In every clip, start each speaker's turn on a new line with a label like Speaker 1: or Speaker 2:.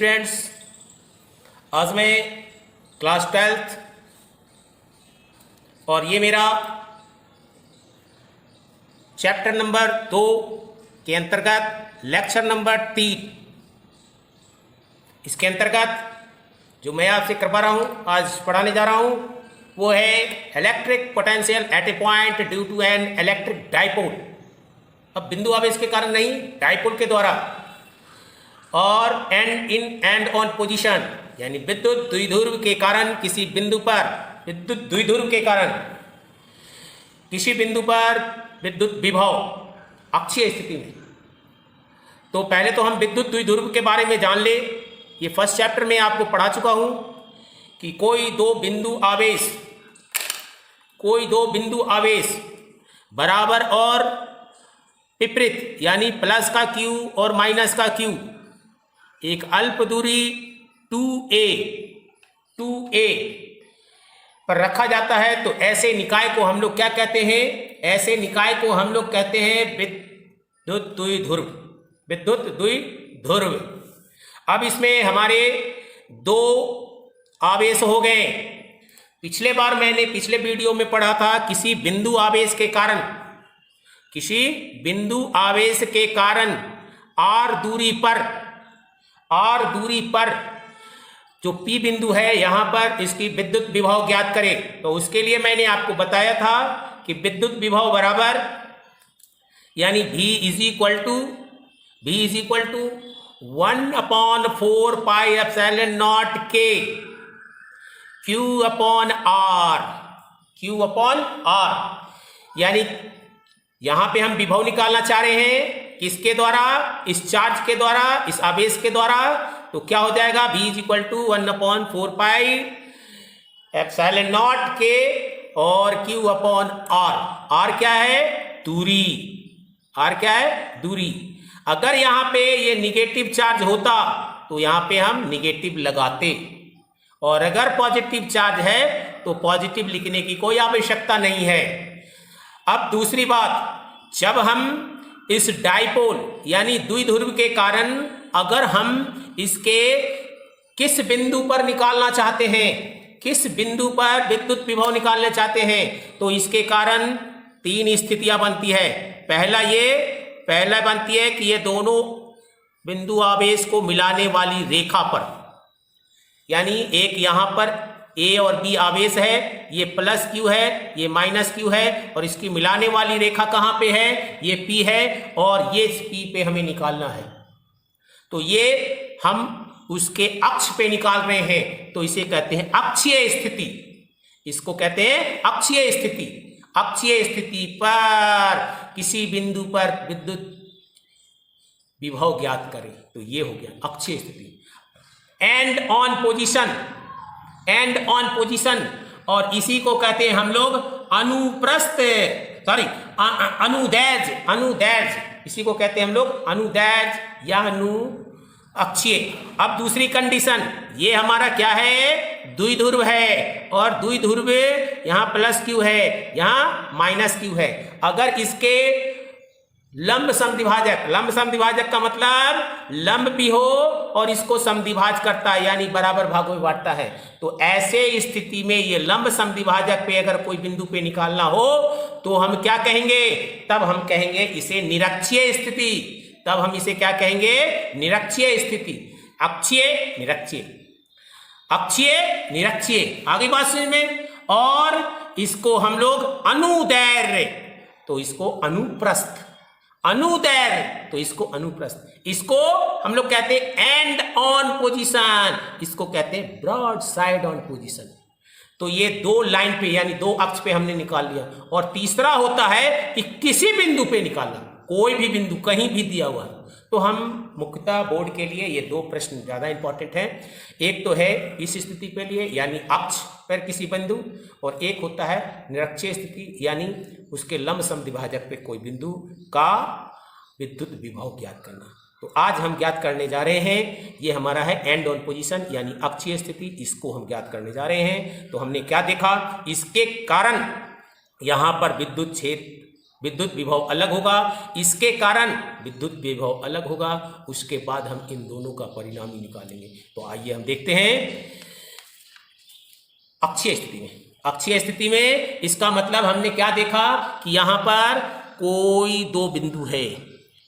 Speaker 1: Students, आज मैं class 12th और ये मेरा चैप्टर नंबर 2 के अंतर्गत लेक्चर नंबर 3, इसके अंतर्गत जो मैं आपसे करवा रहा हूँ, आज पढ़ाने जा रहा हूँ, वो है electric potential at a point due to an electric dipole. अब बिंदु आवेश के कारण नहीं, डाइपोल के द्वारा। और and in and on position, यानी विद्युत द्विध्रुव के कारण किसी बिंदु पर, विद्युत द्विध्रुव के कारण किसी बिंदु पर विद्युत विभव अक्षीय स्थिति में। तो पहले तो हम विद्युत द्विध्रुव के बारे में जान ले। ये फर्स्ट चैप्टर में आपको पढ़ा चुका हूं कि कोई दो बिंदु आवेश बराबर और विपरीत, यानी प्लस का Q और माइनस का Q, एक अल्प दूरी 2a पर रखा जाता है, तो ऐसे निकाय को हम लोग क्या कहते हैं? ऐसे निकाय को हम लोग कहते हैं विद्युत द्विध्रुव। अब इसमें हमारे दो आवेश हो गए। पिछले वीडियो में पढ़ा था किसी बिंदु आवेश के कारण r दूरी पर जो P बिंदु है, यहां पर इसकी विद्युत विभव ज्ञात करें। तो उसके लिए मैंने आपको बताया था कि विद्युत विभव बराबर, यानी V is equal to 1/4 pi epsilon naught K Q upon R। यानी यहां पे हम विभव निकालना चाह रहे हैं, किसके द्वारा? इस चार्ज के द्वारा, इस आवेश के द्वारा। तो क्या हो जाएगा? V is equal to 1/4 pi epsilon naught K और Q अपॉन R। R क्या है? दूरी। अगर यहां पे ये निगेटिव चार्ज होता तो यहां पे हम निगेटिव लगाते, और अगर पॉजिटिव चार्ज है तो पॉजिटिव लिखने की कोई आवश्यकता नहीं है। अब दूसरी बात, जब हम इस डाइपोल यानी द्विध्रुव के कारण अगर हम इसके किस बिंदु पर निकालना चाहते हैं, किस बिंदु पर विद्युत विभव निकालना चाहते हैं, तो इसके कारण तीन स्थितियां बनती है। पहला बनती है कि ये दोनों बिंदु आवेश को मिलाने वाली रेखा पर, यानी एक यहां पर A और B आवेश है, ये प्लस Q है, ये माइनस Q है, और इसकी मिलाने वाली रेखा कहां पे है? ये P है, और ये P पे हमें निकालना है। तो ये हम उसके अक्ष पे निकाल रहे हैं, तो इसे कहते हैं अक्षीय स्थिति। इसको कहते हैं अक्षीय स्थिति। अक्षीय स्थिति पर किसी बिंदु पर विद्युत विभव ज्ञात करें, तो ये हो गया अक्षीय स्थिति। एंड ऑन पोजीशन, और इसी को कहते हैं हम लोग अनुदैर्ध्य। इसी को कहते हैं हम लोग अनुदैर्ध्य या अक्षीय। अब दूसरी कंडीशन, ये हमारा क्या है? द्विध्रुव है, और द्विध्रुव यहां प्लस Q है, यहां माइनस Q है। अगर इसके लंब समद्विभाजक का मतलब लंब भी हो और इसको समद्विभाज करता है, यानी बराबर भागों में बांटता है। तो ऐसे स्थिति में ये लंब समद्विभाजक पे अगर कोई बिंदु पे निकालना हो तो हम क्या कहेंगे? तब हम कहेंगे इसे निरक्षीय स्थिति। तब हम इसे क्या कहेंगे? निरक्षीय स्थिति। अक्षीय निरक्षीय। आगे बात समझ में। और इसको हम लोग अनुदैर्ध्य, तो इसको अनुप्रस्थ। इसको हम लोग कहते हैं एंड ऑन पोजीशन, इसको कहते हैं ब्रॉड साइड ऑन पोजीशन। तो ये दो लाइन पे, यानी दो अक्ष पे हमने निकाल लिया। और तीसरा होता है कि किसी बिंदु पे निकालना, कोई भी बिंदु कहीं भी दिया हुआ है। तो हम मुख्यतः बोर्ड के लिए ये दो प्रश्न ज्यादा इंपॉर्टेंट हैं। एक तो है इस स्थिति पे लिए, यानी अक्ष पर किसी बिंदु, और एक होता है निरक्षीय स्थिति, यानी उसके लंब समद्विभाजक पे कोई बिंदु का विद्युत विभव ज्ञात करना। तो आज हम ज्ञात करने जा रहे हैं, ये हमारा है एंड ऑन पोजीशन, यानी अक्षीय स्थिति। इसको हम ज्ञात करने जा रहे हैं। तो हमने क्या देखा? इसके कारण यहां पर विद्युत क्षेत्र विद्युत विभव अलग होगा, इसके कारण विद्युत विभव अलग होगा, उसके बाद हम इन दोनों का परिणामी निकालेंगे। तो आइए हम देखते हैं अक्षीय स्थिति में। अक्षीय स्थिति में इसका मतलब हमने क्या देखा कि यहां पर कोई दो बिंदु है।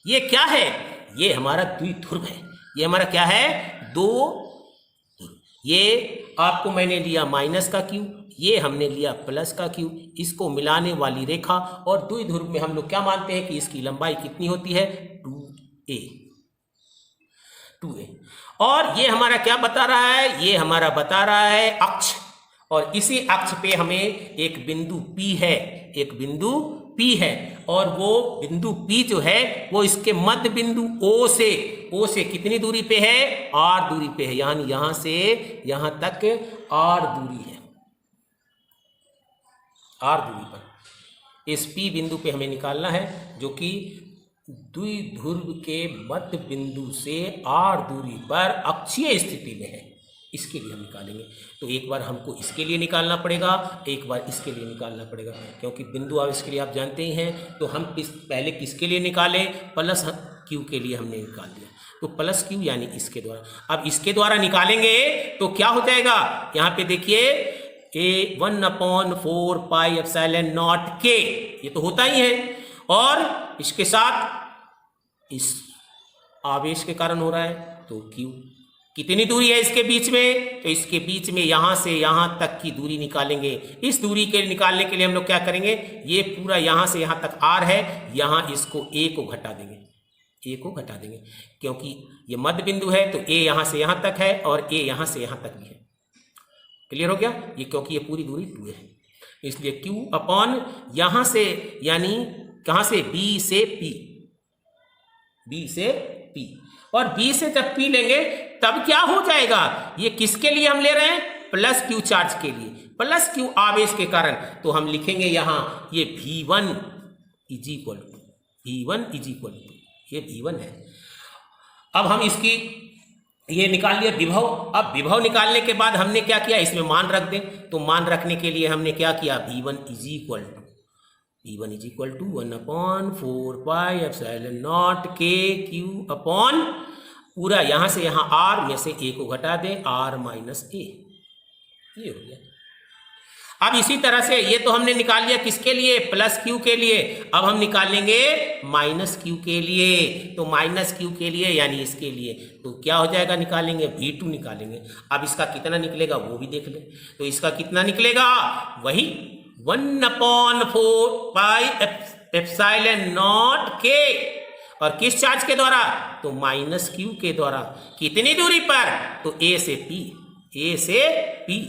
Speaker 1: ये क्या है? ये हमारा द्विध्रुव है। ये हमारा क्या है? दो ध्रुव। ये आपको मैंने लिया माइनस का क्यू, ये हमने लिया प्लस का क्यू, इसको मिलाने वाली रेखा, और द्विध्रुव में हम लोग क्या मानते हैं कि इसकी लंबाई कितनी होती है? 2a। और ये हमारा क्या बता रहा है? ये हमारा बता रहा है अक्ष, और इसी अक्ष पे हमें एक बिंदु P है, एक बिंदु P है, और वो बिंदु P जो है वो इसके मध्य बिंदु O से कितनी दूरी पे है? R दूरी पे है, यानी यहां से यहां तक R दूरी है। R दूरी पर इस P बिंदु पे हमें निकालना है, जो कि द्विध्रुव के मध्य बिंदु से R दूरी पर अक्षीय स्थिति में है। इसके लिए हम निकालेंगे। तो एक बार हमको इसके लिए निकालना पड़ेगा, एक बार इसके लिए निकालना पड़ेगा, क्योंकि बिंदु आवेश के लिए आप जानते ही हैं। तो हम पहले किसके लिए निकालें? प्लस क्यू के लिए हमने निकाल दिया, तो प्लस क्यू यानी इसके द्वारा। अब इसके द्वारा निकालेंगे तो क्या हो जाएगा? यहाँ पे देखिए ए 1/4 पाई एप्सिलॉन नॉट के, ये तो होता ही है, और इसके साथ इस आवेश के कारण हो रहा है, तो क्यू। कितनी दूरी है इसके बीच में? तो इसके बीच में यहां से यहां तक की दूरी निकालेंगे। इस दूरी के निकालने के लिए हम लोग क्या करेंगे? ये पूरा यहां से यहां तक R है, यहां इसको A को घटा देंगे, A को घटा देंगे, क्योंकि ये मध्य बिंदु है, तो A यहां से यहां तक है और A यहां से यहां तक भी है। क्लियर हो गया? ये क्योंकि ये पूरी दूरी 2 है, इसलिए Q अपॉन यहां से, यानी कहां से? B से P, B से P, और B से जब P लेंगे तब क्या हो जाएगा? ये किसके लिए हम ले रहे हैं? प्लस क्यू चार्ज के लिए, प्लस क्यू आवेश के कारण। तो हम लिखेंगे यहां ये V1 is equal to, V1 is equal to, ये V1 है। अब हम इसकी ये निकाल लिया विभव। अब विभव निकालने के बाद हमने क्या किया? इसमें मान रख दें। तो मान रखने के लिए हमने क्या किया? V1 is equal to 1/4 pi epsilon naught K Q upon पूरा यहां से यहां R में से A को घटा दें, R माइनस A, ये हो गया। अब इसी तरह से ये तो हमने निकाल लिया किसके लिए? प्लस क्यू के लिए। अब हम निकालेंगे माइनस क्यू के लिए। तो माइनस क्यू के लिए यानी इसके लिए, तो क्या हो जाएगा? निकालेंगे V2 निकालेंगे। अब इसका कितना निकलेगा वो भी देख लें। तो इसका कितना निकलेगा? वही 1/4 पाई एप्सिलॉन नॉट के, और किस चार्ज के द्वारा? तो माइनस क्यू के द्वारा। कितनी दूरी पर? तो A से P, A से P।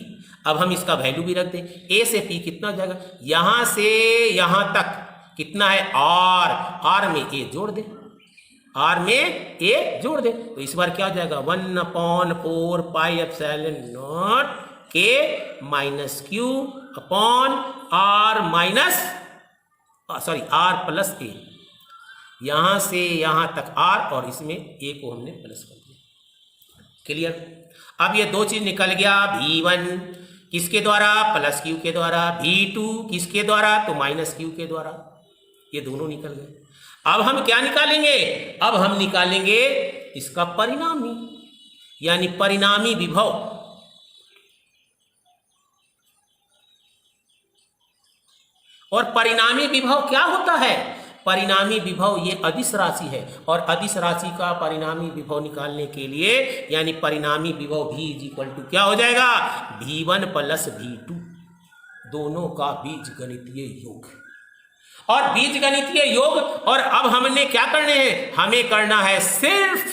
Speaker 1: अब हम इसका वैल्यू भी रख दें। A से P कितना हो जाएगा? यहां से यहां तक कितना है? R में A जोड़ दे, R में A जोड़ दे। तो इस बार क्या हो जाएगा? 1/4 पाई एप्सिलॉन नॉट के minus Q upon R minus R plus A। यहां से यहां तक R और इसमें A को हमने प्लस कर दिया। क्लियर? अब ये दो चीज निकल गया। V1 किसके द्वारा? प्लस क्यू के द्वारा। V2 किसके द्वारा? तो माइनस क्यू के द्वारा। ये दोनों निकल गए। अब हम क्या निकालेंगे? अब हम निकालेंगे इसका परिणामी, यानी परिणामी विभव। और परिणामी विभव क्या होता है? परिणामी विभव ये अदिश राशि है, और अदिश राशि का परिणामी विभव निकालने के लिए, यानी परिणामी विभव V इज इक्वल टू क्या हो जाएगा? V1 प्लस V2, दोनों का बीजगणितीय योग। और बीजगणितीय योग, और अब हमने क्या करने हैं? हमें करना है सिर्फ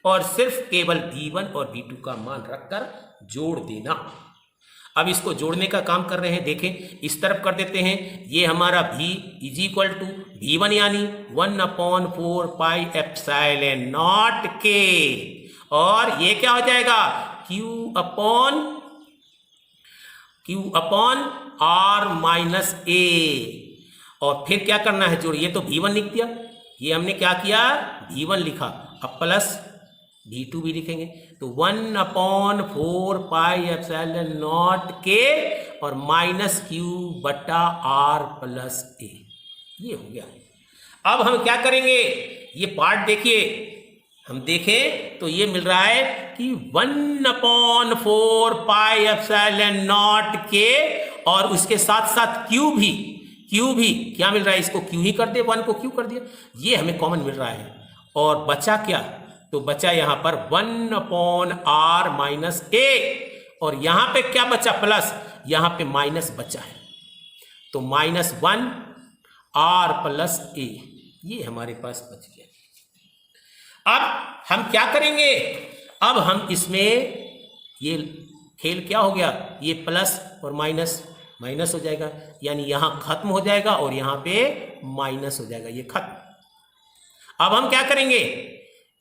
Speaker 1: और सिर्फ केवल V1 और V2 का मान रखकर जोड़ देना। अब इसको जोड़ने का काम कर रहे हैं। देखें, इस तरफ कर देते हैं। ये हमारा V is equal to V1 यानी 1/4 पाई एप्सिलॉन नॉट के, और ये क्या हो जाएगा? Q upon R minus A। और फिर क्या करना है? जोड़। ये तो V1 लिख दिया, ये हमने क्या किया? V1 लिखा। अब प्लस V2 भी लिखेंगे। तो 1/4 पाई एप्सिलॉन नॉट के और माइनस क्यू बटा R प्लस A। ये हो गया। अब हम क्या करेंगे, ये पार्ट देखिए, हम देखें तो ये मिल रहा है कि 1/4 पाई एप्सिलॉन नॉट के, और उसके साथ साथ क्यू भी क्या मिल रहा है, इसको क्यू ही कर दिया, 1 को क्यू कर दिया, ये हमें कॉमन मिल रहा है। और बचा क्या, तो बचा यहां पर 1/r माइनस ए, और यहां पे क्या बचा, प्लस, यहां पे माइनस बचा है, तो -1 r प्लस ए, ये हमारे पास बच गया। अब हम क्या करेंगे, अब हम इसमें ये खेल क्या हो गया, ये प्लस और माइनस माइनस हो जाएगा, यानी यहां खत्म हो जाएगा और यहां पे माइनस हो जाएगा, ये खत्म। अब हम क्या करेंगे,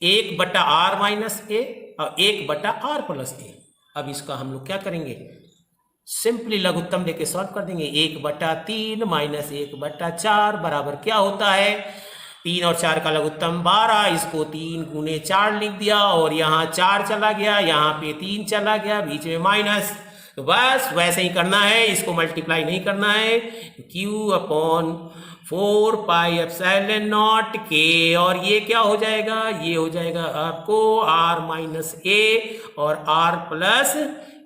Speaker 1: 1/r माइनस ए और 1/r प्लस ए। अब इसका हम लोग क्या करेंगे, सिंपली लघुत्तम लेके सॉल्व कर देंगे। 1/3 माइनस 1/4 बराबर क्या होता है, 3 और 4 का लघुत्तम 12, इसको 3 गुने 4 लिख दिया, और यहाँ 4 चला गया, यहाँ पे 3 चला गया, बीच में माइनस, तो बस वैसे ही करना है, इसको मल्टीप्लाई नहीं करना है, Q/4 पाई एप्सिलॉन नॉट के, और ये क्या हो जाएगा, ये हो जाएगा आपको r माइनस ए और r प्लस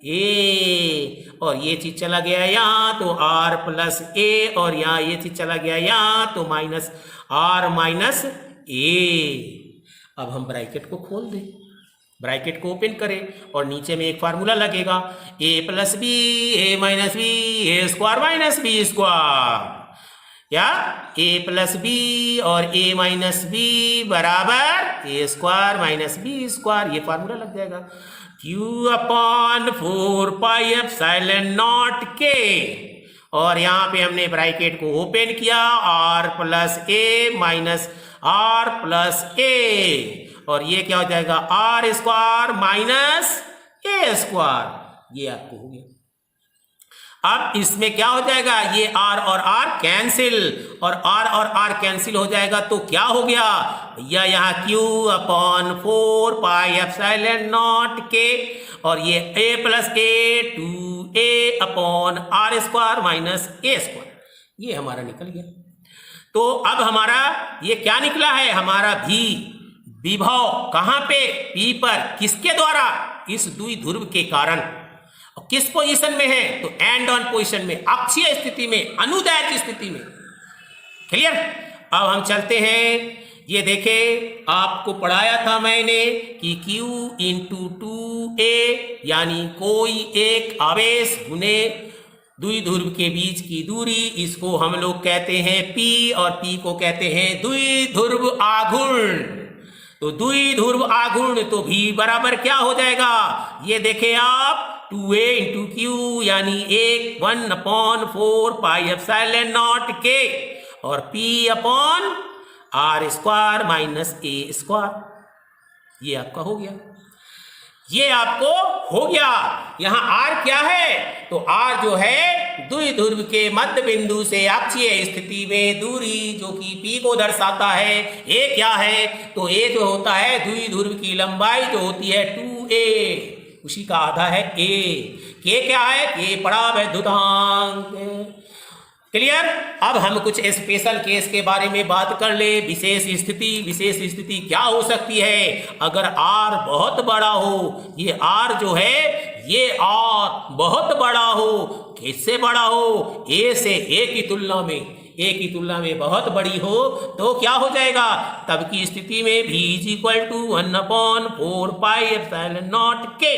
Speaker 1: ए, और ये चीज चला गया यहाँ, तो r प्लस ए, और यहाँ ये चीज चला गया यहाँ, तो माइनस r माइनस ए। अब हम ब्रैकेट को खोल दें, ब्रैकेट को ओपन करें, और नीचे में एक फार्मूला लगेगा, a plus B A minus B A square minus B square, या a प्लस बी और a माइनस बी बराबर A square minus B square, ये फार्मूला लग जाएगा। Q/4 पाई एप्सिलॉन नॉट के, और यहाँ पे हमने ब्रैकेट को ओपन किया, r प्लस ए माइनस r प्लस ए, और ये क्या हो जाएगा, r स्क्वायर माइनस ए स्क्वायर, ये आपको हो गया। अब इसमें क्या हो जाएगा, ये r और r कैंसिल, और r कैंसिल हो जाएगा, तो क्या हो गया भैया, यहाँ Q/4 पाई एप्सिलॉन नॉट के, और ये a plus A 2a/r square minus A square, ये हमारा निकल गया। तो अब हमारा ये क्या निकला है, हमारा भी विभव कहाँ पे, P पर, किसके द्वारा, इस द्विध्रुव के कारण, और किस पोजीशन में है, तो एंड ऑन पोजीशन में, अक्षीय स्थिति में, अनुदैर्ध्य स्थिति में। क्लियर। अब हम चलते हैं, ये देखे आपको पढ़ाया था मैंने कि Q/2a, यानी कोई एक आवेश गुने द्विध्रुव के बीच की दूरी, इसको हम लोग कहते हैं P, और P को कहते हैं द्विध्रुव आघूर्ण। तो द्विध्रुव आघूर्ण, तो V बराबर क्या हो जाएगा, ये देखे आप, 2a × Q, यानी 1/4 पाई एप्सिलॉन नॉट के, और P/r स्क्वायर माइनस ए स्क्वायर, ये आपका हो गया, ये आपको हो गया। यहाँ r क्या है, तो r जो है द्विध्रुव के मध्य बिंदु से अक्षीय स्थिति में दूरी, जो कि P को दर्शाता है। a क्या है, तो a जो होता है द्विध्रुव की लंबाई जो होती है 2a, उसी का आधा है a। k क्या है, k पड़ा वैद्युतांक। क्लियर। अब हम कुछ स्पेशल केस के बारे में बात कर ले। विशेष स्थिति क्या हो सकती है, अगर r बहुत बड़ा हो, ये r जो है ये r बहुत बड़ा हो, किससे बड़ा हो, a से, a की तुलना में बहुत बड़ी हो, तो क्या हो जाएगा, तब की स्थिति में v = 1/4 पाई एप्सिलॉन नॉट के,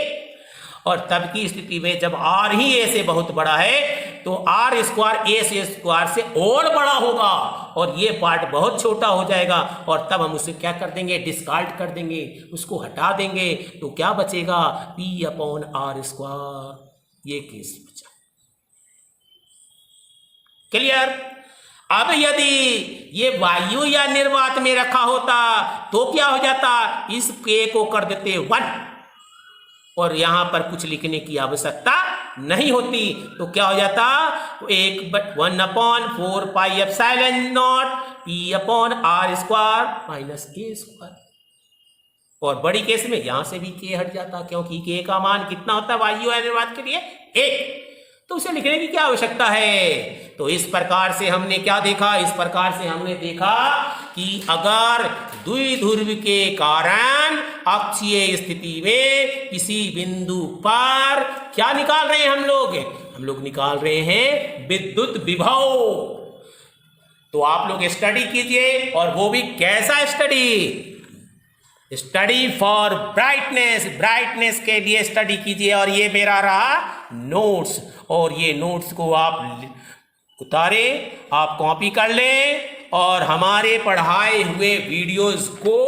Speaker 1: और तब की स्थिति में जब r ही a से बहुत बड़ा है, तो r स्क्वायर a से स्क्वायर से और बड़ा होगा, और ये पार्ट बहुत छोटा हो जाएगा, और तब हम उसे क्या कर देंगे, डिस्कार्ड कर देंगे, उसको हटा देंगे, तो क्या बचेगा, P/r²। ये केस बचा। क्लियर। अब यदि ये वायु या निर्वात में रखा होता तो क्या हो जाता, इस k को कर देते 1, और यहां पर कुछ लिखने की आवश्यकता नहीं होती, तो क्या हो जाता, 1/4 pi epsilon not P/r² minus a square. और बड़ी केस में यहां से भी k हट जाता, क्योंकि k का मान कितना होता है वायु या निर्वात के लिए, 1, तो उसे लिखने की क्या आवश्यकता है, तो इस प्रकार से हमने क्या देखा, इस प्रकार से हमने देखा कि अगर द्विध्रुव के कारण अक्षीय स्थिति में किसी बिंदु पर क्या निकाल रहे हैं हम लोग निकाल रहे हैं विद्युत विभव। तो आप लोग स्टडी कीजिए, और वो भी कैसा स्टडी फॉर ब्राइटनेस के लिए स्टडी कीजिए। और ये मेरा रहा नोट्स, और ये नोट्स को आप उतारे, आप कॉपी कर लें और हमारे पढ़ाए हुए वीडियोस को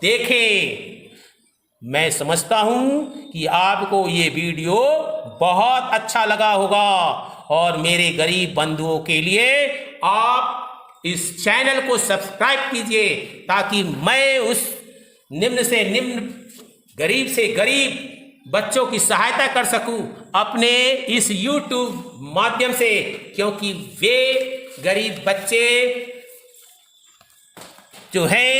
Speaker 1: देखें। मैं समझता हूं कि आपको ये वीडियो बहुत अच्छा लगा होगा, और मेरे गरीब बंधुओं के लिए आप इस चैनल को सब्सक्राइब कीजिए, ताकि मैं उस निम्न से निम्न, गरीब से गरीब बच्चों की सहायता कर सकूं अपने इस YouTube माध्यम से, क्योंकि वे गरीब बच्चे जो हैं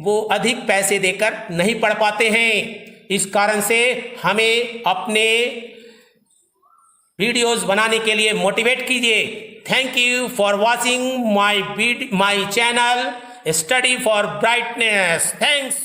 Speaker 1: वो अधिक पैसे देकर नहीं पढ़ पाते हैं। इस कारण से हमें अपने वीडियोस बनाने के लिए मोटिवेट कीजिए। Thank you for watching my channel study for brightness. Thanks.